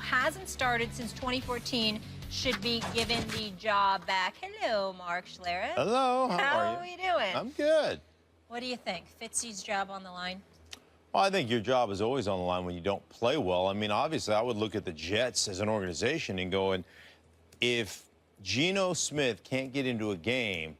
hasn't started since 2014 should be given the job back. Hello, Mark Schlereth. Hello, how are you doing? I'm good. What do you think? Fitzy's job on the line? Well, I think your job is always on the line when you don't play well. I mean, obviously, I would look at the Jets as an organization and go, if Geno Smith can't get into a game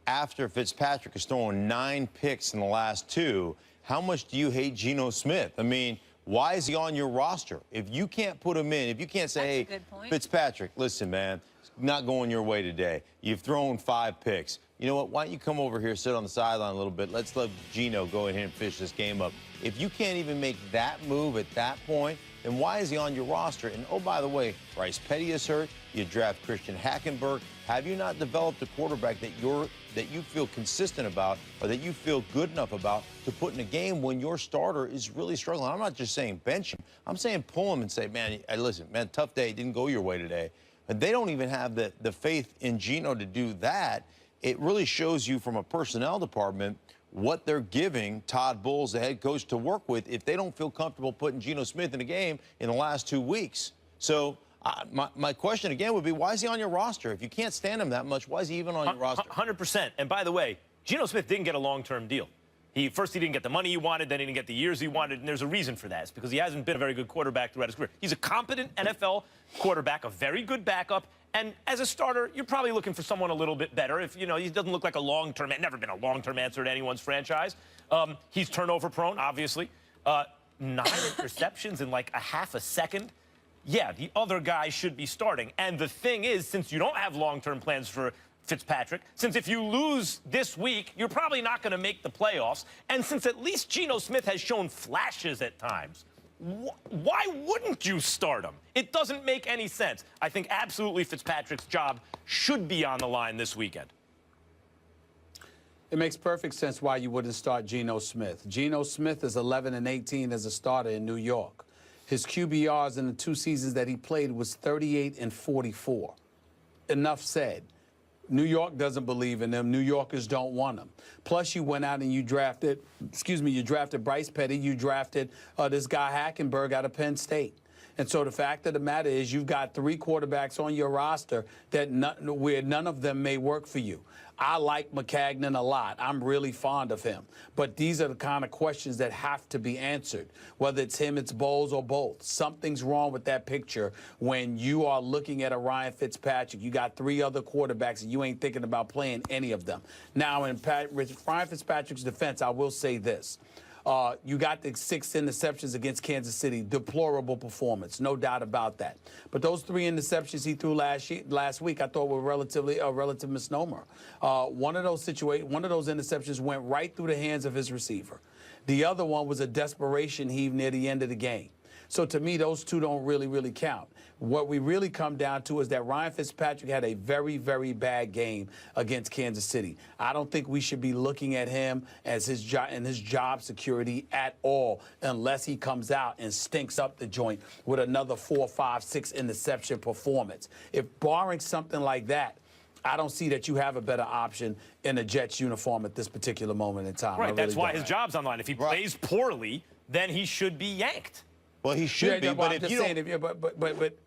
after Fitzpatrick has thrown 9 picks in the last 2, how much do you hate Geno Smith? I mean, why is he on your roster? If you can't put him in, if you can't say, hey, Fitzpatrick, listen, man, it's not going your way today. You've thrown 5 picks. You know what? Why don't you come over here, sit on the sideline a little bit. Let's let Geno go ahead and finish this game up. If you can't even make that move at that point, then why is he on your roster? And, oh, by the way, Bryce Petty is hurt. You draft Christian Hackenberg. Have you not developed a quarterback that you feel consistent about or that you feel good enough about to put in a game when your starter is really struggling? I'm not just saying bench him. I'm saying pull him and say, man, listen, man, tough day. It didn't go your way today. But they don't even have the faith in Geno to do that. It really shows you from a personnel department what they're giving Todd Bowles, the head coach, to work with if they don't feel comfortable putting Geno Smith in a game in the last 2 weeks. So my question again would be, why is he on your roster? If you can't stand him that much, why is he even on your roster? 100%. And by the way, Geno Smith didn't get a long-term deal. First, he didn't get the money he wanted, then he didn't get the years he wanted, and there's a reason for that. It's because he hasn't been a very good quarterback throughout his career. He's a competent NFL quarterback, a very good backup, and as a starter, you're probably looking for someone a little bit better. If, you know, he doesn't look like a long-term, never been a long-term answer to anyone's franchise. He's turnover-prone, obviously. 9 interceptions in like a half a second. Yeah, the other guy should be starting. And the thing is, since you don't have long-term plans for Fitzpatrick, since if you lose this week, you're probably not going to make the playoffs, and since at least Geno Smith has shown flashes at times, why wouldn't you start him? It doesn't make any sense. I think absolutely Fitzpatrick's job should be on the line this weekend. It makes perfect sense why you wouldn't start Geno Smith. Geno Smith is 11-18 as a starter in New York. His QBRs in the 2 seasons that he played was 38-44. Enough said. New York doesn't believe in him. New Yorkers don't want him. Plus, you went out and you drafted, you drafted Bryce Petty. You drafted this guy Hackenberg out of Penn State. And so the fact of the matter is you've got 3 quarterbacks on your roster where none of them may work for you. I like McCagnon a lot. I'm really fond of him. But these are the kind of questions that have to be answered. Whether it's him, it's Bowles, or both. Something's wrong with that picture when you are looking at a Ryan Fitzpatrick. You got 3 other quarterbacks, and you ain't thinking about playing any of them. Now, in Ryan Fitzpatrick's defense, I will say this. You got the 6 interceptions against Kansas City. Deplorable performance, no doubt about that. But those 3 interceptions he threw last week, I thought were a relative misnomer. One of those interceptions went right through the hands of his receiver. The other one was a desperation heave near the end of the game. So to me, those 2 don't really count. What we really come down to is that Ryan Fitzpatrick had a very, very bad game against Kansas City. I don't think we should be looking at him as his job security at all unless he comes out and stinks up the joint with another 4, 5, 6 interception performance. If barring something like that, I don't see that you have a better option in a Jets uniform at this particular moment in time. Right, that's why his job's on the line. If he plays poorly, then he should be yanked. Well, he should be, but if you don't... But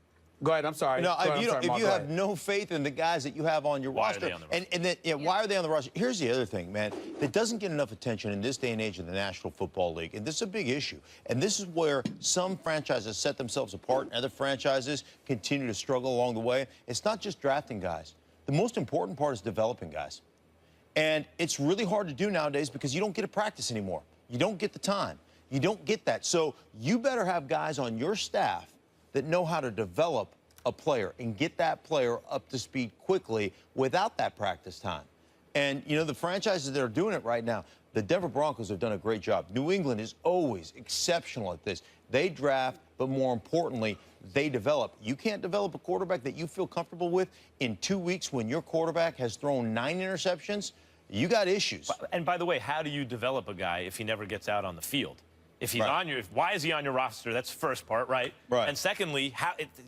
go ahead, I'm sorry. No, if you have no faith in the guys that you have on your roster, why are they on the roster? Here's the other thing, man, that doesn't get enough attention in this day and age of the National Football League, and this is a big issue. And this is where some franchises set themselves apart and other franchises continue to struggle along the way. It's not just drafting guys. The most important part is developing guys. And it's really hard to do nowadays because you don't get to practice anymore. You don't get the time. You don't get that. So you better have guys on your staff that know how to develop a player and get that player up to speed quickly without that practice time. And, you know, the franchises that are doing it right now, the Denver Broncos have done a great job. New England is always exceptional at this. They draft, but more importantly, they develop. You can't develop a quarterback that you feel comfortable with in 2 weeks when your quarterback has thrown 9 interceptions. You got issues. And by the way, how do you develop a guy if he never gets out on the field? If he's on your, why is he on your roster? That's the first part, right? Right. And secondly,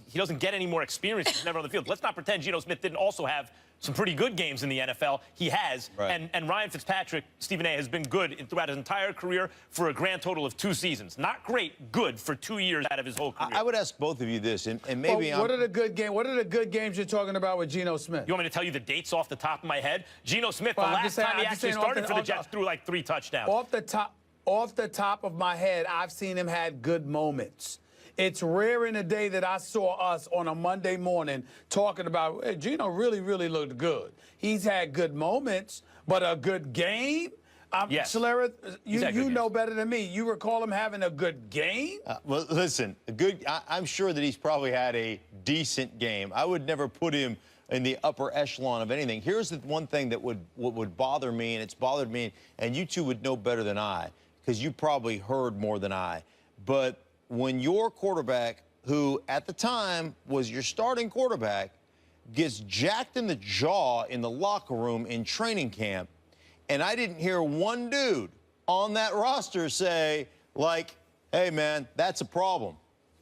he doesn't get any more experience. He's never on the field. Let's not pretend Geno Smith didn't also have some pretty good games in the NFL. He has. Right. And Ryan Fitzpatrick, Stephen A., has been good throughout his entire career for a grand total of 2 seasons. Not great, good for 2 years out of his whole career. I would ask both of you this, and maybe what are the good games? What are the good games you're talking about with Geno Smith? You want me to tell you the dates off the top of my head? Geno Smith, Well, the I'm last just saying- time he I'm just actually saying started for the Jets, threw like 3 touchdowns. Off the top of my head, I've seen him had good moments. It's rare in a day that I saw us on a Monday morning talking about, hey, Geno really, really looked good. He's had good moments, but a good game? Yes. Schlereth, He's had good you know games. better than me. You recall him having a good game? well, listen, I'm sure that he's probably had a decent game. I would never put him in the upper echelon of anything. Here's the one thing that would bother me, and it's bothered me, and you two would know better than I, because you probably heard more than I. But when your quarterback, who at the time was your starting quarterback, gets jacked in the jaw in the locker room in training camp, and I didn't hear one dude on that roster say, like, hey, man, that's a problem.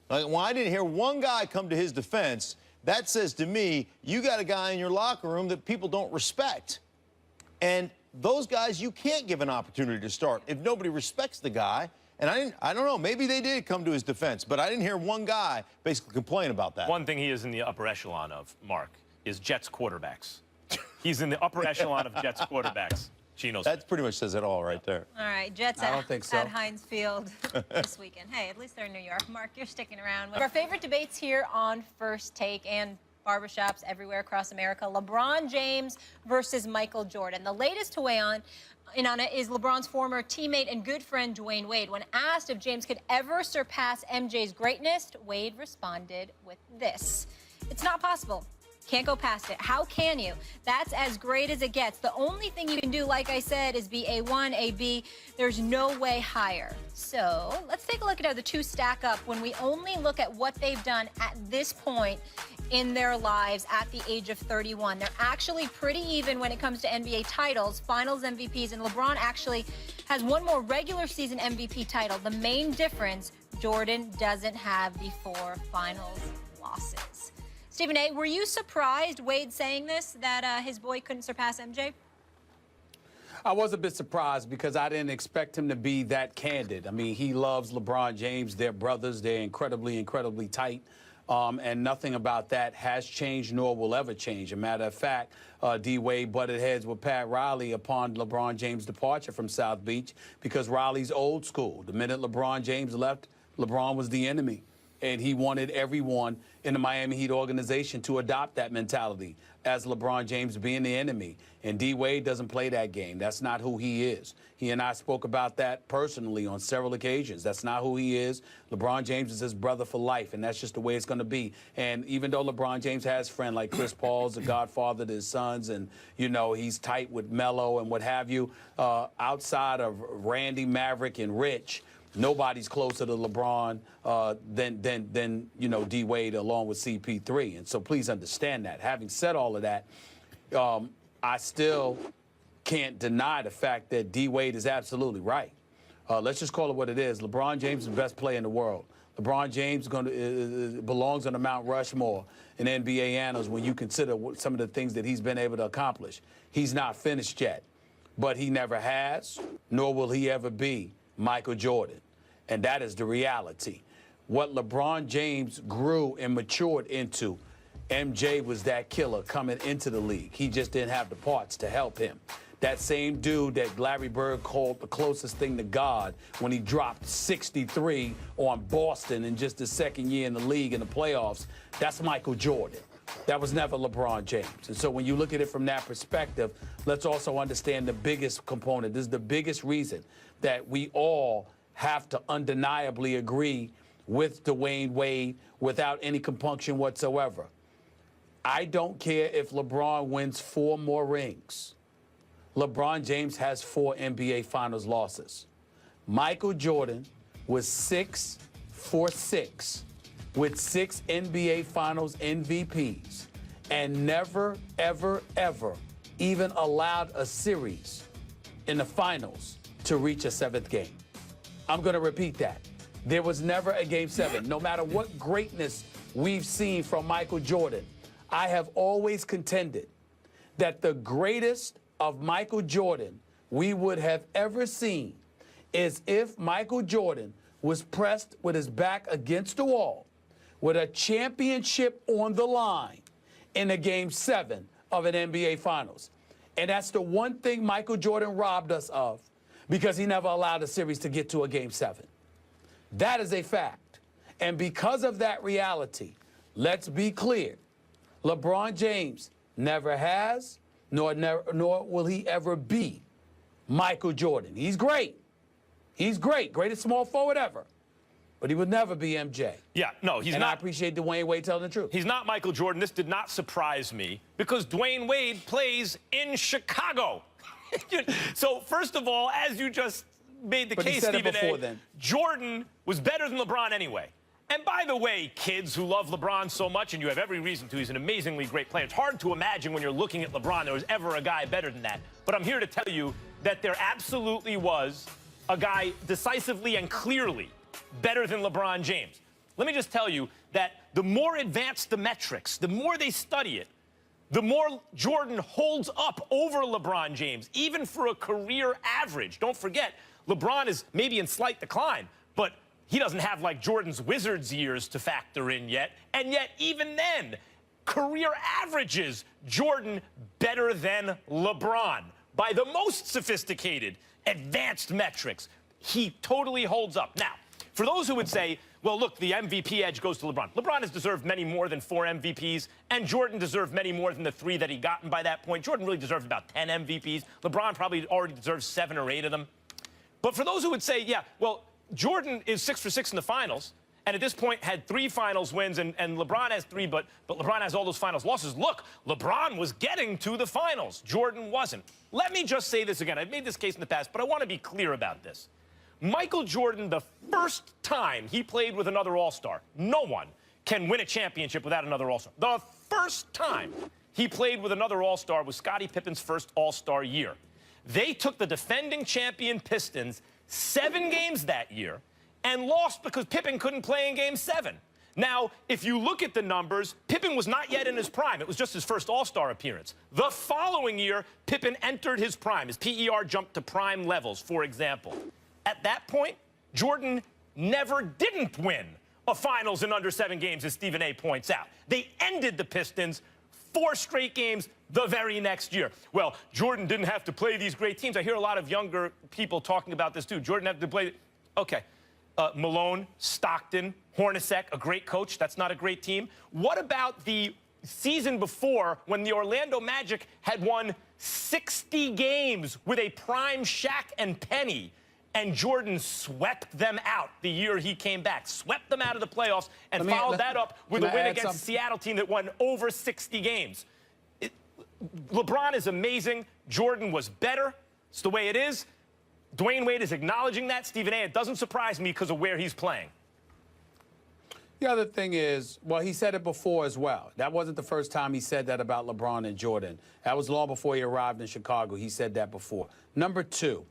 Like, when I didn't hear one guy come to his defense, that says to me, you got a guy in your locker room that people don't respect. And those guys, you can't give an opportunity to start if nobody respects the guy. And I don't know, maybe they did come to his defense, but I didn't hear one guy basically complain about that. One thing he is in the upper echelon of, Mark, is Jets quarterbacks. He's in the upper echelon of Jets quarterbacks. Geno Smith. That pretty much says it all right there. All right, Jets I don't think so. at Heinz Field this weekend. Hey, at least they're in New York. Mark, you're sticking around. Our favorite debates here on First Take and barbershops everywhere across America. LeBron James versus Michael Jordan. The latest to weigh in on it is LeBron's former teammate and good friend Dwayne Wade. When asked if James could ever surpass MJ's greatness, Wade responded with this: "It's not possible. Can't go past it. How can you? That's as great as it gets. The only thing you can do, like I said, is be A1, AB. There's no way higher." So let's take a look at how the two stack up when we only look at what they've done at this point in their lives at the age of 31. They're actually pretty even when it comes to NBA titles, finals MVPs, and LeBron actually has one more regular season MVP title. The main difference, Jordan doesn't have the 4 finals losses. Stephen A., were you surprised, Wade saying this, that his boy couldn't surpass MJ? I was a bit surprised because I didn't expect him to be that candid. I mean, he loves LeBron James. They're brothers. They're incredibly, incredibly tight. And nothing about that has changed nor will ever change. A matter of fact, D-Wade butted heads with Pat Riley upon LeBron James' departure from South Beach because Riley's old school. The minute LeBron James left, LeBron was the enemy. And he wanted everyone in the Miami Heat organization to adopt that mentality as LeBron James being the enemy. And D-Wade doesn't play that game. That's not who he is. He and I spoke about that personally on several occasions. That's not who he is. LeBron James is his brother for life, and that's just the way it's going to be. And even though LeBron James has friends like Chris Paul's the godfather to his sons, and, you know, he's tight with Melo and what have you, outside of Randy, Maverick, and Rich, nobody's closer to LeBron than you know, D-Wade along with CP3. And so please understand that. Having said all of that, I still can't deny the fact that D-Wade is absolutely right. Let's just call it what it is. LeBron James is the best player in the world. LeBron James belongs on the Mount Rushmore in NBA annals when you consider some of the things that he's been able to accomplish. He's not finished yet, but he never has, nor will he ever be Michael Jordan. And that is the reality. What LeBron James grew and matured into, MJ was that killer coming into the league. He just didn't have the parts to help him. That same dude that Larry Bird called the closest thing to God when he dropped 63 on Boston in just his second year in the league in the playoffs, that's Michael Jordan. That was never LeBron James. And so when you look at it from that perspective, let's also understand the biggest component. This is the biggest reason that we all have to undeniably agree with Dwayne Wade without any compunction whatsoever. I don't care if LeBron wins 4 more rings. LeBron James has 4 NBA Finals losses. Michael Jordan was 6 for 6 with 6 NBA Finals MVPs and never, ever, ever even allowed a series in the finals to reach a 7th game. I'm going to repeat that. There was never a Game 7. No matter what greatness we've seen from Michael Jordan, I have always contended that the greatest of Michael Jordan we would have ever seen is if Michael Jordan was pressed with his back against the wall with a championship on the line in a Game 7 of an NBA Finals. And that's the one thing Michael Jordan robbed us of because he never allowed a series to get to a Game 7. That is a fact. And because of that reality, let's be clear, LeBron James never has, nor will he ever be Michael Jordan. He's great. He's great. Greatest small forward ever. But he would never be MJ. Yeah, no, he's and not. I appreciate Dwayne Wade telling the truth. He's not Michael Jordan. This did not surprise me because Dwayne Wade plays in Chicago. So, first of all, as you just made the case, Stephen A., Jordan was better than LeBron anyway. And by the way, kids who love LeBron so much, and you have every reason to, he's an amazingly great player. It's hard to imagine when you're looking at LeBron there was ever a guy better than that. But I'm here to tell you that there absolutely was a guy decisively and clearly better than LeBron James. Let me just tell you that the more advanced the metrics, the more they study it, the more Jordan holds up over LeBron James, even for a career average. Don't forget, LeBron is maybe in slight decline, but he doesn't have like Jordan's Wizards years to factor in yet. And yet, even then, career averages, Jordan better than LeBron by the most sophisticated, advanced metrics. He totally holds up. Now, for those who would say, well, look, the MVP edge goes to LeBron. LeBron has deserved many more than 4 MVPs, and Jordan deserved many more than the 3 that he gotten by that point. Jordan really deserves about 10 MVPs. LeBron probably already deserves 7 or 8 of them. But for those who would say, yeah, well, Jordan is 6 for 6 in the finals, and at this point had 3 finals wins, and LeBron has 3, but LeBron has all those finals losses. Look, LeBron was getting to the finals. Jordan wasn't. Let me just say this again. I've made this case in the past, but I want to be clear about this. Michael Jordan, the first time he played with another All-Star, no one can win a championship without another All-Star. The first time he played with another All-Star was Scottie Pippen's first All-Star year. They took the defending champion Pistons 7 games that year and lost because Pippen couldn't play in Game 7. Now, if you look at the numbers, Pippen was not yet in his prime. It was just his first All-Star appearance. The following year, Pippen entered his prime. His PER jumped to prime levels, for example. At that point, Jordan never didn't win a finals in under 7 games, as Stephen A. points out. They ended the Pistons 4 straight games the very next year. Well, Jordan didn't have to play these great teams. I hear a lot of younger people talking about this, too. Jordan had to play. Okay. Malone, Stockton, Hornacek, a great coach. That's not a great team. What about the season before when the Orlando Magic had won 60 games with a prime Shaq and Penny? And Jordan swept them out the year he came back, swept them out of the playoffs, and followed that up with a win against a Seattle team that won over 60 games. LeBron is amazing. Jordan was better. It's the way it is. Dwayne Wade is acknowledging that. Stephen A., it doesn't surprise me because of where he's playing. The other thing is, well, he said it before as well. That wasn't the first time he said that about LeBron and Jordan. That was long before he arrived in Chicago. He said that before. Number 2.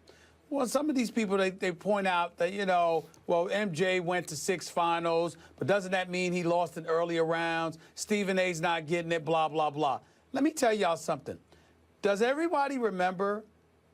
Well, some of these people, they point out that, you know, well, MJ went to 6 finals, but doesn't that mean he lost in earlier rounds? Stephen A's not getting it, blah, blah, blah. Let me tell y'all something. Does everybody remember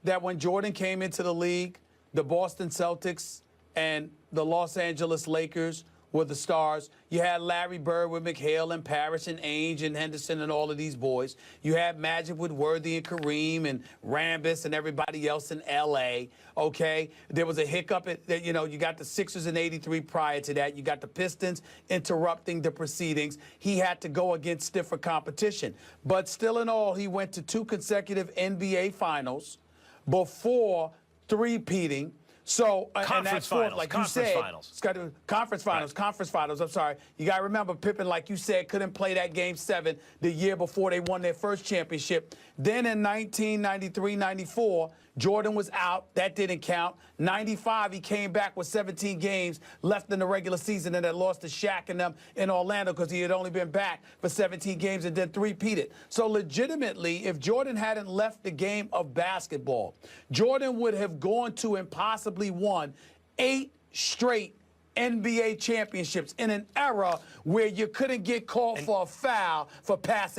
that when Jordan came into the league, the Boston Celtics and the Los Angeles Lakers were the stars? You had Larry Bird with McHale and Parrish and Ainge and Henderson and all of these boys. You had Magic with Worthy and Kareem and Rambis and everybody else in L.A., okay? There was a hiccup that, you know, you got the Sixers in '83 prior to that. You got the Pistons interrupting the proceedings. He had to go against stiffer competition. But still in all, he went to 2 consecutive NBA finals before three-peating. So, and that's fourth, like you said, it's got to conference finals. I'm sorry. You got to remember, Pippen, like you said, couldn't play that Game 7 the year before they won their first championship. Then in 1993-94, Jordan was out. That didn't count. 95, he came back with 17 games left in the regular season and had lost to Shaq and them in Orlando because he had only been back for 17 games and then three-peated. So legitimately, if Jordan hadn't left the game of basketball, Jordan would have gone to and possibly won 8 straight NBA championships in an era where you couldn't get called for a foul for passing.